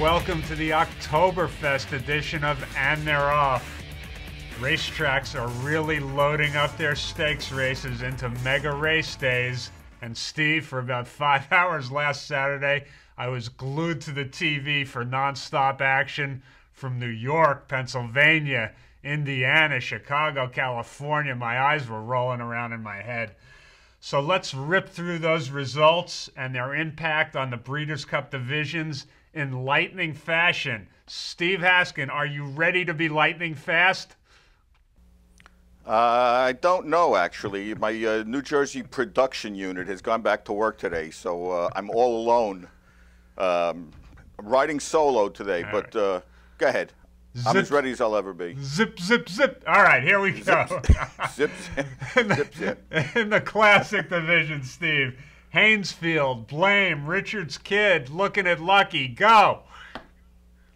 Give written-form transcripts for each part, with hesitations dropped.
welcome to the Oktoberfest edition of And They're Off. Racetracks are really loading up their stakes races into mega race days. And Steve, for about 5 hours last Saturday, I was glued to the TV for nonstop action from New York, Pennsylvania, Indiana, Chicago, California. My eyes were rolling around in my head. So let's rip through those results and their impact on the Breeders' Cup divisions in lightning fashion. Steve Haskin, are you ready to be lightning fast? I don't know, actually. My New Jersey production unit has gone back to work today, so I'm all alone. I'm riding solo today, but go ahead. Zip. I'm as ready as I'll ever be. Zip, zip, zip. All right, here we go. Zip, zip, zip. In the classic division, Steve, Haynesfield, Blame, Richards Kid, Looking at Lucky, go.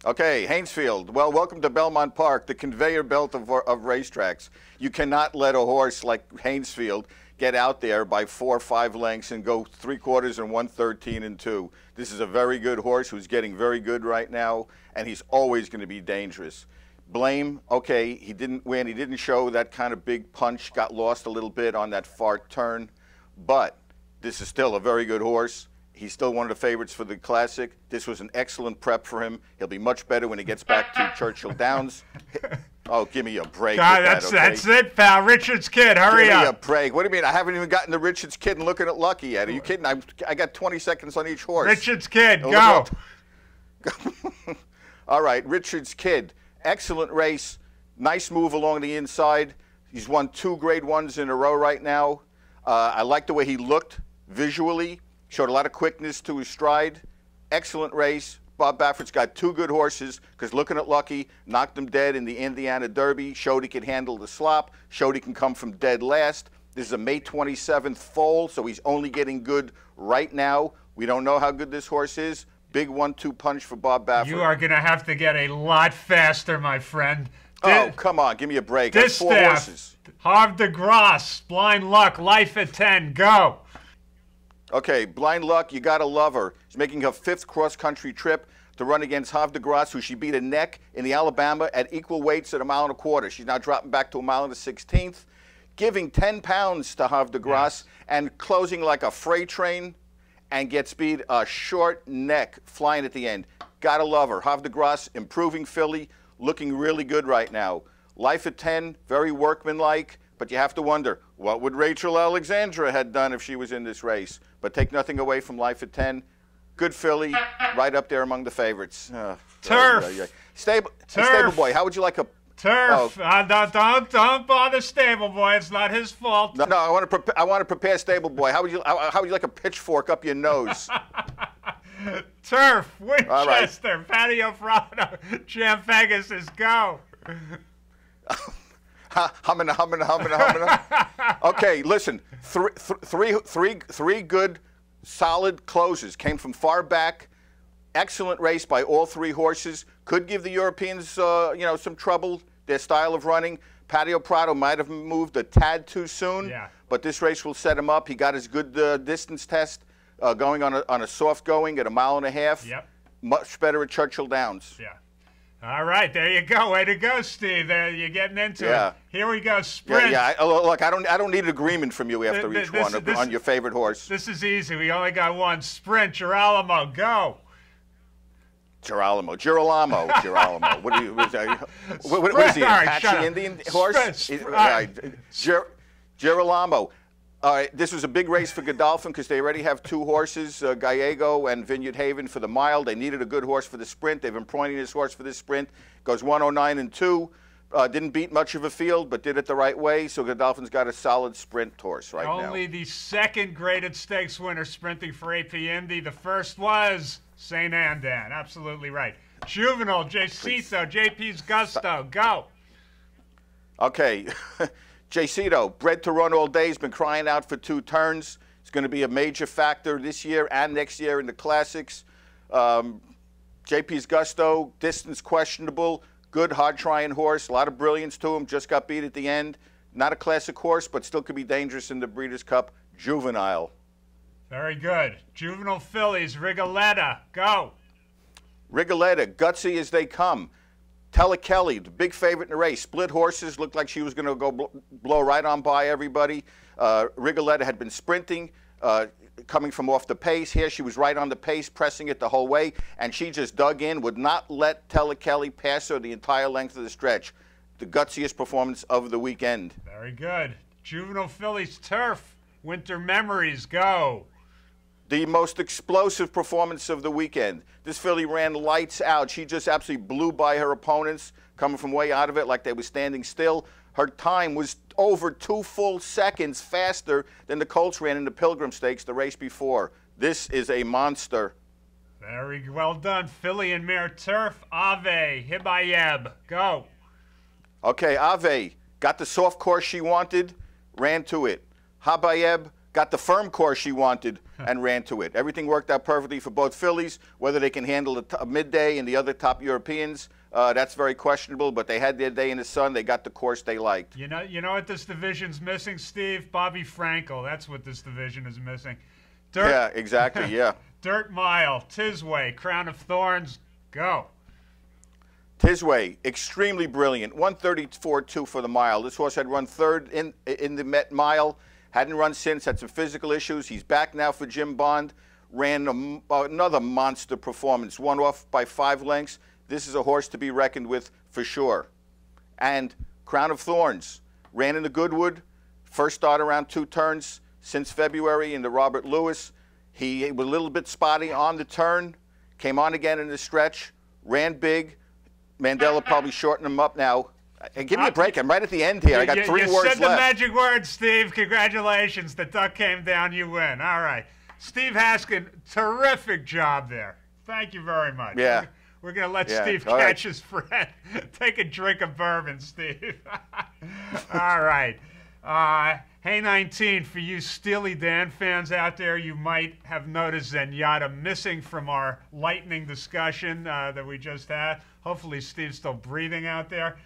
Okay, Haynesfield. Well, welcome to Belmont Park, the conveyor belt of racetracks. You cannot let a horse like Haynesfield get out there by 4 or 5 lengths and go 3/4 and 1/13 and 2. This is a very good horse who's getting very good right now, and he's always going to be dangerous. Blame, okay, he didn't win. He didn't show that kind of big punch, got lost a little bit on that far turn, but this is still a very good horse. He's still one of the favorites for the Classic. This was an excellent prep for him. He'll be much better when he gets back to Churchill Downs. Oh, give me a break. God, that's it, pal. Richards Kid, hurry up. Give me a break. What do you mean? I haven't even gotten to Richards Kid and Looking at Lucky yet. Are you kidding? I got 20 seconds on each horse. Richards Kid, go. All right, Richards Kid. Excellent race. Nice move along the inside. He's won 2 grade 1s in a row right now. I like the way he looked visually. Showed a lot of quickness to his stride. Excellent race. Bob Baffert's got 2 good horses because Looking at Lucky knocked him dead in the Indiana Derby, showed he could handle the slop, showed he can come from dead last. This is a May 27th foal, so he's only getting good right now. We don't know how good this horse is. Big 1-2 punch for Bob Baffert. You are going to have to get a lot faster, my friend. Oh, come on. Give me a break. That's 4 horses. Havre de Grace, Blind Luck, Life at 10, go. Okay, Blind Luck, you got to love her. She's making her 5th cross-country trip to run against Havre de Grace, who she beat a neck in the Alabama at equal weights at 1 1/4. She's now dropping back to 1 1/16, giving 10 pounds to Havre de Grace and closing like a freight train and gets beat a short neck flying at the end. Got to love her. Havre de Grace, improving filly, looking really good right now. Life at 10, very workmanlike. But you have to wonder, what would Rachel Alexandra have done if she was in this race? But take nothing away from Life at 10. Good filly, right up there among the favorites. Turf. Stable Boy, how would you like a... Turf. Don't bother Stable Boy. It's not his fault. No, I want to prepare Stable Boy. How would you like a pitchfork up your nose? Turf. Winchester. Right. Patio Frado. Chamfagus, go. Humming. Okay, listen. Three good, solid closes. Came from far back. Excellent race by all 3 horses. Could give the Europeans, some trouble. Their style of running. Patio Prado might have moved a tad too soon. Yeah. But this race will set him up. He got his good distance test going on a soft going at 1.5 miles. Yep. Much better at Churchill Downs. Yeah. All right, there you go. Way to go, Steve. There, you're getting into it. Here we go. Sprint. Look, I don't need an agreement from you after each one on your favorite horse. This is easy. We only got one. Sprint. Girolamo, go. Girolamo. What is he? An Apache Indian horse? Girolamo. All right, this was a big race for Godolphin because they already have 2 horses, Gallego and Vineyard Haven for the mile. They needed a good horse for the sprint. They've been pointing this horse for this sprint. Goes 109 and 2. Didn't beat much of a field, but did it the right way. So Godolphin's got a solid sprint horse right now. Only the 2nd graded stakes winner sprinting for AP Indy. The first was St. Andan. Absolutely right. Juvenile, Jacito, JP's Gusto, go. Okay. Jacito, bred to run all day, has been crying out for 2 turns. It's going to be a major factor this year and next year in the Classics. JP's Gusto, distance questionable, good hard-trying horse, a lot of brilliance to him, just got beat at the end. Not a classic horse, but still could be dangerous in the Breeders' Cup. Juvenile. Very good. Juvenile fillies, Rigoletta, go. Rigoletta, gutsy as they come. Kelly, the big favorite in the race. Split horses, looked like she was going to go blow right on by everybody. Rigoletta had been sprinting, coming from off the pace. Here she was right on the pace, pressing it the whole way, and she just dug in, would not let Kelly pass her the entire length of the stretch. The gutsiest performance of the weekend. Very good. Juvenile Fillies Turf. Winter Memories, go. The most explosive performance of the weekend. This filly ran lights out. She just absolutely blew by her opponents, coming from way out of it like they were standing still. Her time was over 2 full seconds faster than the Colts ran in the Pilgrim Stakes the race before. This is a monster. Very well done. Filly and Mare Turf. Ave, Hibayeb, go. Okay, Ave got the soft course she wanted, ran to it. Habayeb got the firm course she wanted and ran to it. Everything worked out perfectly for both fillies. Whether they can handle a midday and the other top Europeans, that's very questionable, but they had their day in the sun. They got the course they liked. You know what this division's missing, Steve? Bobby Frankel. That's what this division is missing. Yeah, exactly, yeah. Dirt Mile, Tisway, Crown of Thorns, go. Tisway, extremely brilliant. 134.2 for the mile. This horse had run third in the Met Mile. Hadn't run since, had some physical issues. He's back now for Jim Bond. Ran another monster performance, won off by 5 lengths. This is a horse to be reckoned with for sure. And Crown of Thorns, ran in the Goodwood. First start around 2 turns since February in the Robert Lewis. He was a little bit spotty on the turn, came on again in the stretch, ran big. Mandela probably shortened him up now. Hey, give me a break. I'm right at the end here. I got 3 words left. You said the magic word, Steve. Congratulations. The duck came down. You win. All right. Steve Haskin, terrific job there. Thank you very much. Yeah. We're going to let Steve catch his friend. Take a drink of bourbon, Steve. All right. Hey, 19, for you Steely Dan fans out there, you might have noticed Zenyatta missing from our lightning discussion that we just had. Hopefully Steve's still breathing out there.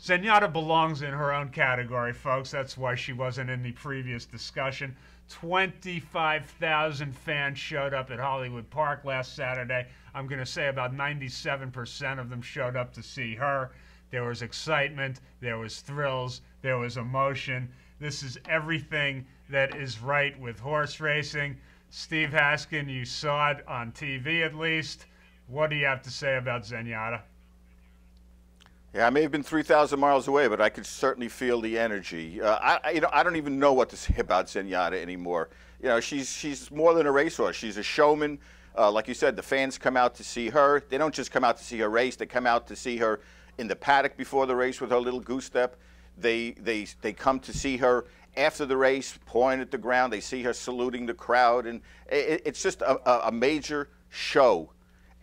Zenyatta belongs in her own category, folks. That's why she wasn't in the previous discussion. 25,000 fans showed up at Hollywood Park last Saturday. I'm going to say about 97% of them showed up to see her. There was excitement, there was thrills, there was emotion. This is everything that is right with horse racing. Steve Haskin, you saw it on TV at least. What do you have to say about Zenyatta? Yeah, I may have been 3,000 miles away, but I could certainly feel the energy. I don't even know what to say about Zenyatta anymore. You know, she's more than a racehorse. She's a showman. Like you said, the fans come out to see her. They don't just come out to see her race. They come out to see her in the paddock before the race with her little goose step. They come to see her after the race, pawing at the ground. They see her saluting the crowd, and it's just a major show.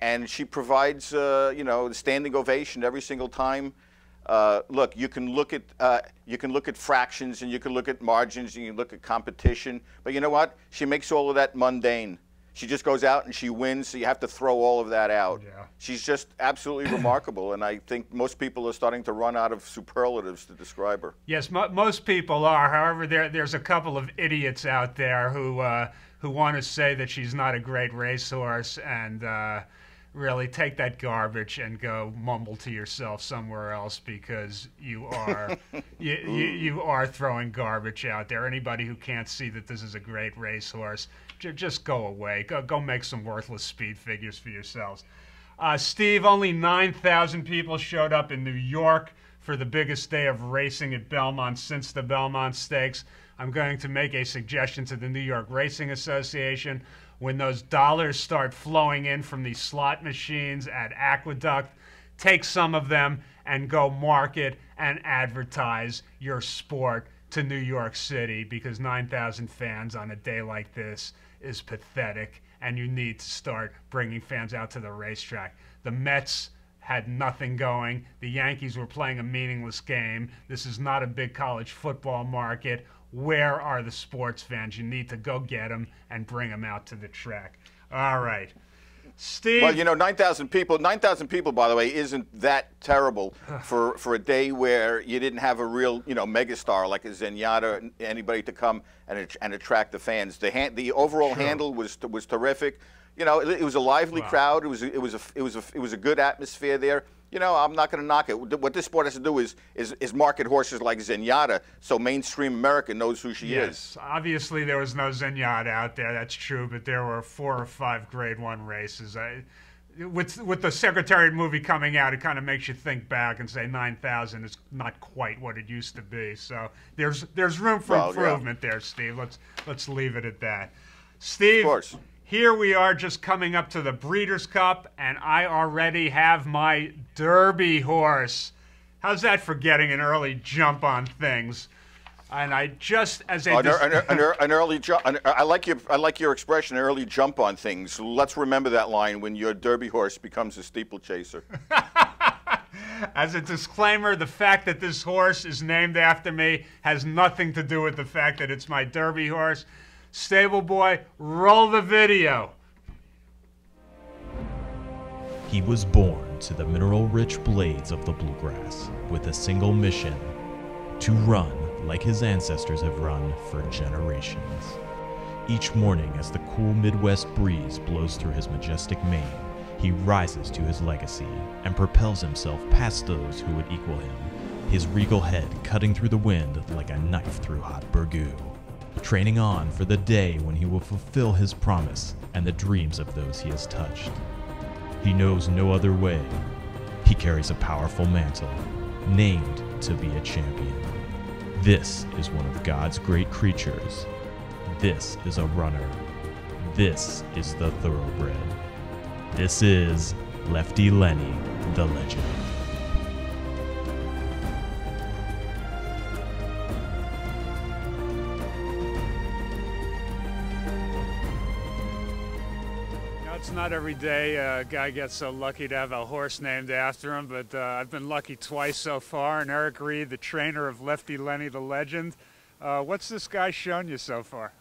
And she provides, you know, the standing ovation every single time. Look, you can look at fractions, and you can look at margins, and you can look at competition. But you know what? She makes all of that mundane. She just goes out and she wins, so you have to throw all of that out. Yeah. She's just absolutely remarkable, and I think most people are starting to run out of superlatives to describe her. Yes, most people are. However, there's a couple of idiots out there who want to say that she's not a great racehorse and really take that garbage and go mumble to yourself somewhere else, because you are you are throwing garbage out there. Anybody who can't see that this is a great racehorse, just go away. Go make some worthless speed figures for yourselves. Steve, only 9,000 people showed up in New York for the biggest day of racing at Belmont since the Belmont Stakes. I'm going to make a suggestion to the New York Racing Association. When those dollars start flowing in from these slot machines at Aqueduct, take some of them and go market and advertise your sport to New York City, because 9,000 fans on a day like this is pathetic, and you need to start bringing fans out to the racetrack. The Mets had nothing going. The Yankees were playing a meaningless game. This is not a big college football market. Where are the sports fans? You need to go get them and bring them out to the track. All right. Steve? Well, you know, 9,000 people, by the way, isn't that terrible for a day where you didn't have a real, you know, megastar like a Zenyatta, anybody to come and attract the fans. The overall handle was terrific. You know, it was a lively Wow. crowd. It was a good atmosphere there. You know, I'm not going to knock it. What this sport has to do is market horses like Zenyatta, so mainstream America knows who she is. Yes, obviously there was no Zenyatta out there. That's true, but there were 4 or 5 Grade 1 races. With the Secretariat movie coming out, it kind of makes you think back and say 9,000 is not quite what it used to be. So there's room for improvement there, Steve. Let's leave it at that. Steve, of course. Here we are just coming up to the Breeders' Cup, and I already have my Derby horse. How's that for getting an early jump on things? And I just as a an early jump. I like your expression, early jump on things. Let's remember that line when your Derby horse becomes a steeplechaser. As a disclaimer, the fact that this horse is named after me has nothing to do with the fact that it's my Derby horse. Stable boy, roll the video. He was born to the mineral-rich blades of the bluegrass with a single mission: to run like his ancestors have run for generations. Each morning, as the cool Midwest breeze blows through his majestic mane, he rises to his legacy and propels himself past those who would equal him, his regal head cutting through the wind like a knife through hot burgoo, training on for the day when he will fulfill his promise and the dreams of those he has touched. He knows no other way. He carries a powerful mantle, named to be a champion. This is one of God's great creatures. This is a runner. This is the thoroughbred. This is Lefty Lenny, the legend. It's not every day a guy gets so lucky to have a horse named after him, but I've been lucky twice so far. And Eric Reed, the trainer of Lefty Lenny, the legend. What's this guy shown you so far?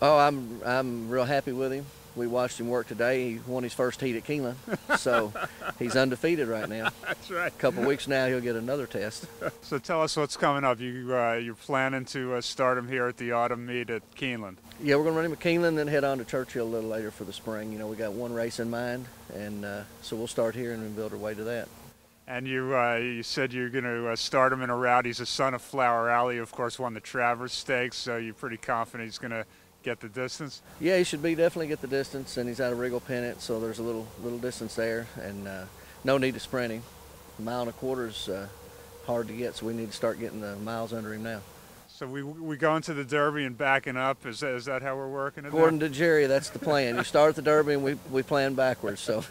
Oh, I'm real happy with him. We watched him work today. He won his first heat at Keeneland, so he's undefeated right now. That's right. A couple weeks now, he'll get another test. So tell us what's coming up. You're planning to start him here at the autumn meet at Keeneland. Yeah, we're going to run him at Keeneland, then head on to Churchill a little later for the spring. You know, we got one race in mind, and so we'll start here and then build our way to that. And you said you're going to start him in a route. He's a son of Flower Alley, of course, won the Travers Stakes, so you're pretty confident he's going to get the distance? Yeah, he should definitely get the distance, and he's out of Regal Pennant, so there's a little distance there, and no need to sprint him. A mile and a quarter is hard to get, so we need to start getting the miles under him now. So we go into the Derby and backing up. Is that how we're working it? According to Jerry, that's the plan. You start at the Derby and we plan backwards. So.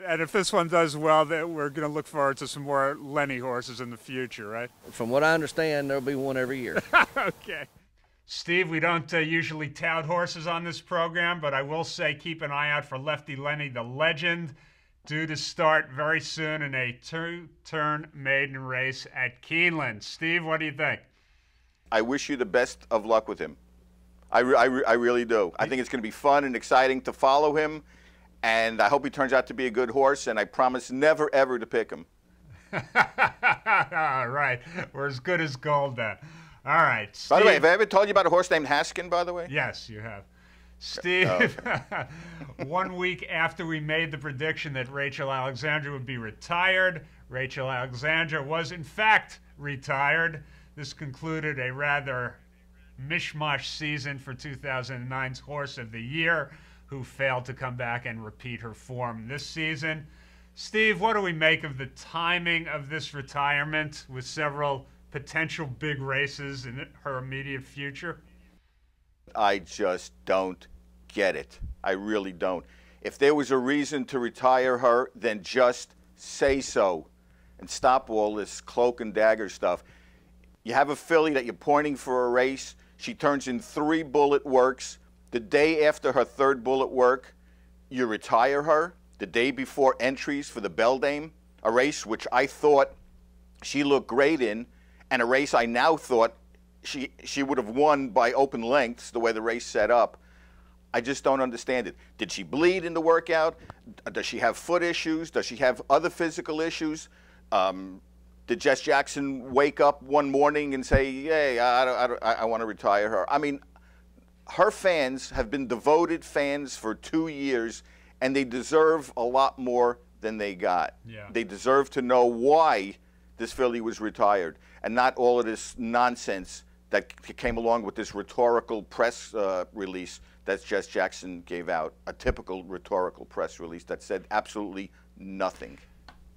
And if this one does well, then we're going to look forward to some more Lenny horses in the future, right? From what I understand, there'll be one every year. Okay. Steve, we don't usually tout horses on this program, but I will say keep an eye out for Lefty Lenny, the legend, due to start very soon in a 2-turn maiden race at Keeneland. Steve, what do you think? I wish you the best of luck with him. I really do. I think it's going to be fun and exciting to follow him, and I hope he turns out to be a good horse, and I promise never, ever to pick him. All right. We're as good as gold then. All right. Steve. By the way, have I ever told you about a horse named Haskin, by the way? Yes, you have. Steve, okay. 1 week after we made the prediction that Rachel Alexandra would be retired, Rachel Alexandra was in fact retired. This concluded a rather mishmash season for 2009's Horse of the Year, who failed to come back and repeat her form this season. Steve, what do we make of the timing of this retirement with several potential big races in her immediate future? I just don't get it. I really don't. If there was a reason to retire her, then just say so and stop all this cloak and dagger stuff. You have a filly that you're pointing for a race. She turns in 3 bullet works. The day after her 3rd bullet work, you retire her. The day before entries for the Beldame, a race which I thought she looked great in, and a race I now thought she would have won by open lengths the way the race set up. I just don't understand it. Did she bleed in the workout? Does she have foot issues? Does she have other physical issues? Did Jess Jackson wake up one morning and say, "Hey, I want to retire her"? I mean, her fans have been devoted fans for 2 years, and they deserve a lot more than they got. Yeah. They deserve to know why this filly was retired, and not all of this nonsense that came along with this rhetorical press release that Jess Jackson gave out, a typical rhetorical press release that said absolutely nothing.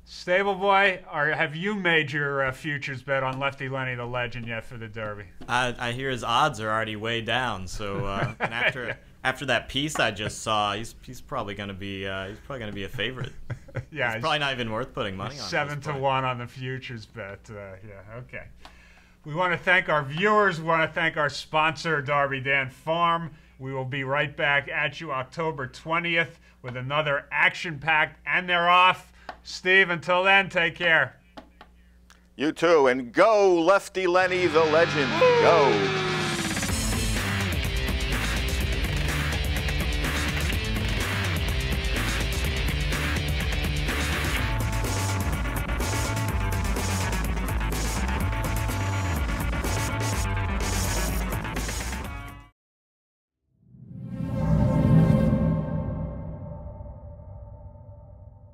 Stable Boy, have you made your futures bet on Lefty Lenny the Legend yet for the Derby? I hear his odds are already way down. So and after that piece I just saw, he's probably going to be a favorite. Yeah, it's probably not even worth putting money on. 7-1 on the futures bet. Yeah, okay. We want to thank our viewers. We want to thank our sponsor, Darby Dan Farm. We will be right back at you October 20th with another action-packed And They're Off. Steve, until then, take care. You too, and go Lefty Lenny the Legend. Go.